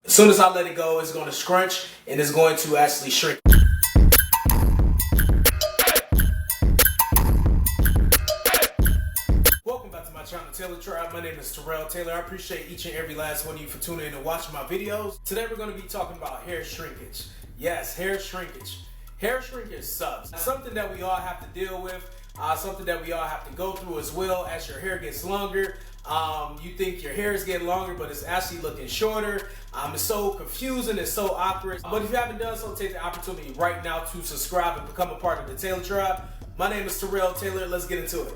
As soon as I let it go, it's going to scrunch and it's going to actually shrink. Welcome back to my channel, Tailor Tribe. My name is TerrellTailored. I appreciate each and every last one of you for tuning in and watching my videos. Today we're going to be talking about hair shrinkage. Yes, hair shrinkage. Hair shrinkage sucks. It's something that we all have to deal with. Something that we all have to go through as well. As your hair gets longer, you think your hair is getting longer, but it's actually looking shorter. It's so confusing, it's so awkward. But if you haven't done so, take the opportunity right now to subscribe and become a part of the Tailor Tribe. My name is TerrellTailored. Let's get into it.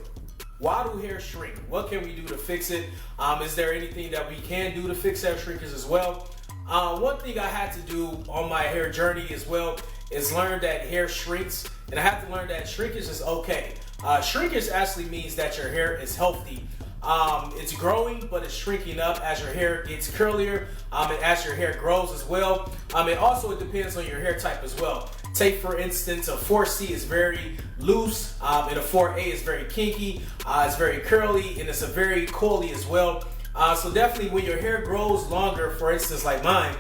Why do hair shrink? What can we do to fix it? Is there anything that we can do to fix hair shrinkage as well? One thing I had to do on my hair journey as well is learn that hair shrinks, and I had to learn that shrinkage is okay. Shrinkage actually means that your hair is healthy. It's growing, but it's shrinking up as your hair gets curlier, and as your hair grows as well. It depends on your hair type as well. Take for instance, a 4C is very loose, and a 4A is very kinky, it's very curly, and it's a very coily as well. So definitely when your hair grows longer, for instance like mine,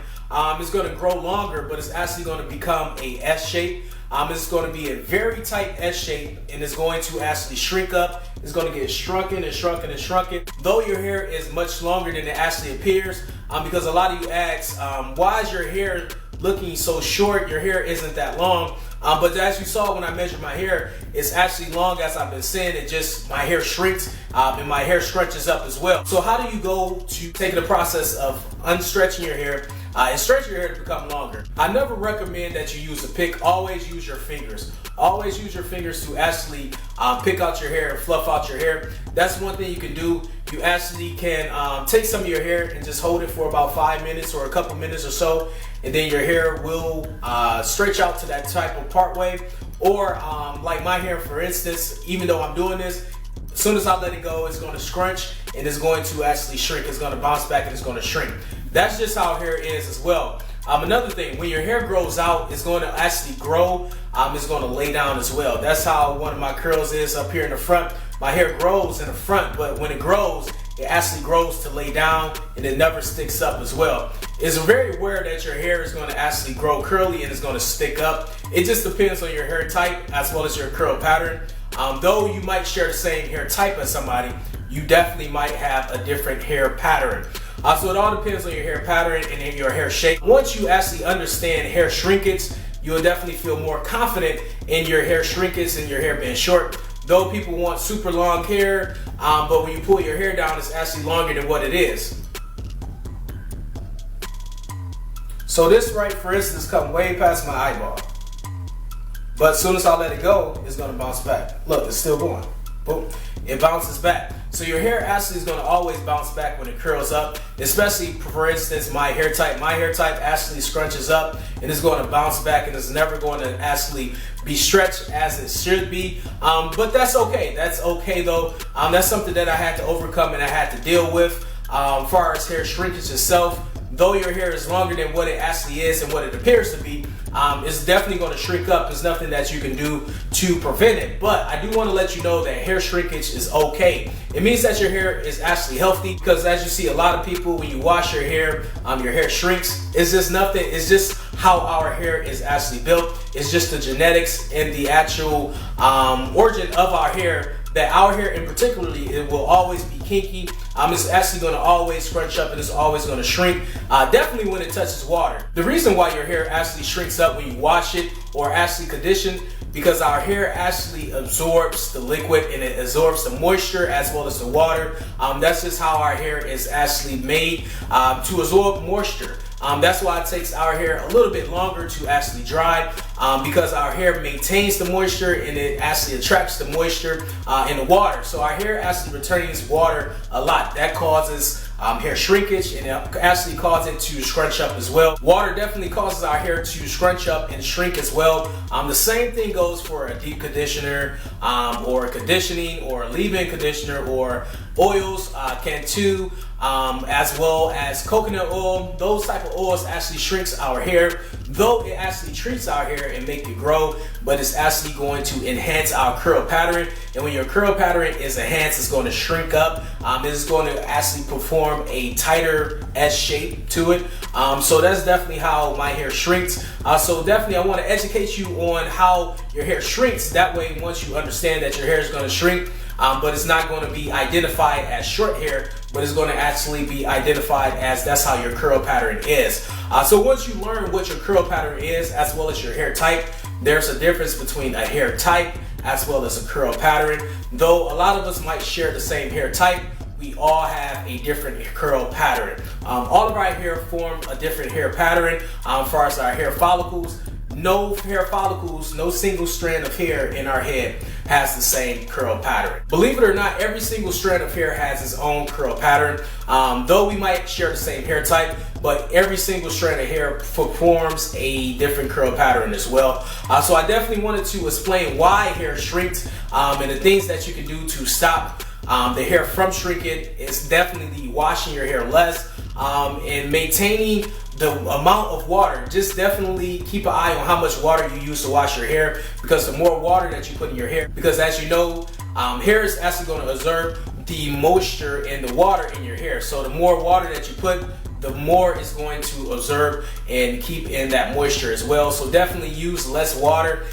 it's going to grow longer, but it's actually going to become a S shape. It's going to be a very tight S shape, and it's going to actually shrink up. It's going to get shrunken and shrunken and shrunken. Though your hair is much longer than it actually appears, because a lot of you ask, why is your hair looking so short? Your hair isn't that long. But as you saw when I measured my hair, it's actually long as I've been saying. It just, my hair shrinks and my hair scrunches up as well. So how do you go to take the process of unstretching your hair and stretch your hair to become longer? I never recommend that you use a pick. Always use your fingers. Always use your fingers to actually pick out your hair and fluff out your hair. That's one thing you can do. You actually can take some of your hair and just hold it for about 5 minutes or a couple minutes or so, and then your hair will stretch out to that type of part way. Or like my hair, for instance, even though I'm doing this, as soon as I let it go, it's going to scrunch and it's going to actually shrink. It's going to bounce back and it's going to shrink. That's just how hair is as well. Another thing, when your hair grows out, it's going to actually grow. It's going to lay down as well. That's how one of my curls is up here in the front. My hair grows in the front, but when it grows, it actually grows to lay down, and it never sticks up as well. It's very rare that your hair is going to actually grow curly and it's going to stick up. It just depends on your hair type as well as your curl pattern. Though you might share the same hair type as somebody, you definitely might have a different hair pattern. So it all depends on your hair pattern and your hair shape. Once you actually understand hair shrinkage, you'll definitely feel more confident in your hair shrinkage and your hair being short. Though people want super long hair, but when you pull your hair down, it's actually longer than what it is. So this right, for instance, come way past my eyeball. But as soon as I let it go, it's going to bounce back. Look, it's still going. Boom. It bounces back. So your hair actually is going to always bounce back when it curls up, especially for instance my hair type. My hair type actually scrunches up and it's going to bounce back, and it's never going to actually be stretched as it should be. But that's okay. That's okay though. That's something that I had to overcome and I had to deal with. As far as hair shrinkage itself, though your hair is longer than what it actually is and what it appears to be, it's definitely going to shrink up. There's nothing that you can do to prevent it. But I do want to let you know that hair shrinkage is okay. It means that your hair is actually healthy, because as you see, a lot of people, when you wash your hair shrinks. It's just nothing. It's just how our hair is actually built. It's just the genetics and the actual origin of our hair, that our hair in particularly, it will always be kinky. It's actually going to always scrunch up, and it's always going to shrink, definitely when it touches water. The reason why your hair actually shrinks up when you wash it or actually condition, because our hair actually absorbs the liquid and it absorbs the moisture as well as the water. That's just how our hair is actually made, to absorb moisture. That's why it takes our hair a little bit longer to actually dry, because our hair maintains the moisture and it actually attracts the moisture in the water. So our hair actually retains water a lot. That causes hair shrinkage, and it actually causes it to scrunch up as well. Water definitely causes our hair to scrunch up and shrink as well. The same thing goes for a deep conditioner, or a conditioning, or a leave-in conditioner, or oils, Cantu, as well as coconut oil. Those type of oils actually shrinks our hair, though it actually treats our hair and make it grow, but it's actually going to enhance our curl pattern. And when your curl pattern is enhanced, it's going to shrink up. It's going to actually perform a tighter S shape to it. So that's definitely how my hair shrinks. So definitely I want to educate you on how your hair shrinks. That way, once you understand that your hair is going to shrink, but it's not going to be identified as short hair, but it's going to actually be identified as that's how your curl pattern is. So once you learn what your curl pattern is, as well as your hair type, there's a difference between a hair type as well as a curl pattern. Though a lot of us might share the same hair type, we all have a different curl pattern. All of our hair form a different hair pattern. As far as our hair follicles, no hair follicles, no single strand of hair in our head has the same curl pattern. Believe it or not, every single strand of hair has its own curl pattern. Though we might share the same hair type, but every single strand of hair performs a different curl pattern as well. So I definitely wanted to explain why hair shrinks and the things that you can do to stop the hair from shrinking. Is definitely washing your hair less and maintaining the amount of water. Just definitely keep an eye on how much water you use to wash your hair, because the more water that you put in your hair, because as you know, hair is actually going to absorb the moisture and the water in your hair. So the more water that you put, the more it's going to absorb and keep in that moisture as well. So definitely use less water,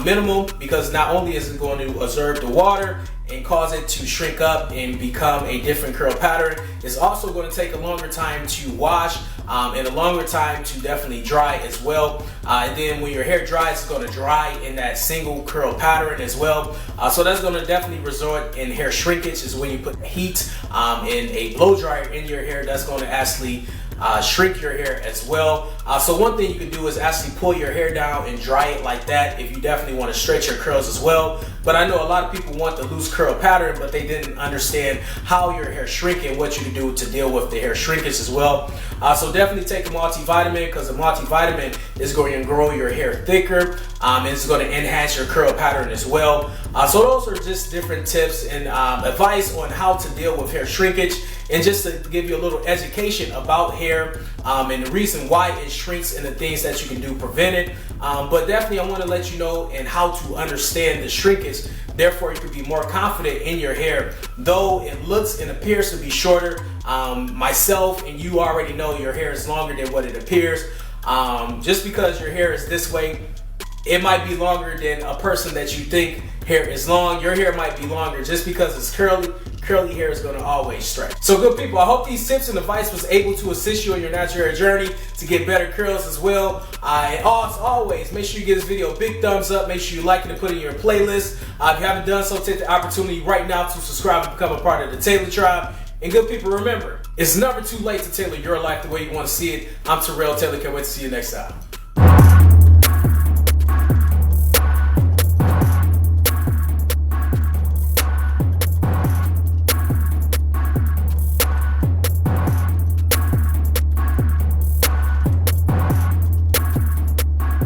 minimum, because not only is it going to absorb the water and cause it to shrink up and become a different curl pattern, it's also going to take a longer time to wash and a longer time to definitely dry as well. And then when your hair dries, it's going to dry in that single curl pattern as well. So that's going to definitely result in hair shrinkage, is when you put heat in a blow dryer in your hair. That's going to actually shrink your hair as well. So one thing you can do is actually pull your hair down and dry it like that if you definitely want to stretch your curls as well. But I know a lot of people want the loose curl pattern, but they didn't understand how your hair shrink and what you can do to deal with the hair shrinkage as well. So definitely take a multivitamin, because a multivitamin is going to grow your hair thicker and it's going to enhance your curl pattern as well. So those are just different tips and advice on how to deal with hair shrinkage, and just to give you a little education about hair and the reason why it shrinks and the things that you can do to prevent it. But definitely I want to let you know and how to understand the shrinkage. Therefore, you can be more confident in your hair. Though it looks and appears to be shorter, myself and you already know your hair is longer than what it appears. Just because your hair is this way, it might be longer than a person that you think hair is long. Your hair might be longer just because it's curly. Curly hair is going to always stretch. So good people, I hope these tips and advice was able to assist you on your natural hair journey to get better curls as well. And as always, make sure you give this video a big thumbs up. Make sure you like it and put it in your playlist. If you haven't done so, take the opportunity right now to subscribe and become a part of the Tailor Tribe. And good people, remember, it's never too late to tailor your life the way you want to see it. I'm Terrell Tailor. Can't wait to see you next time.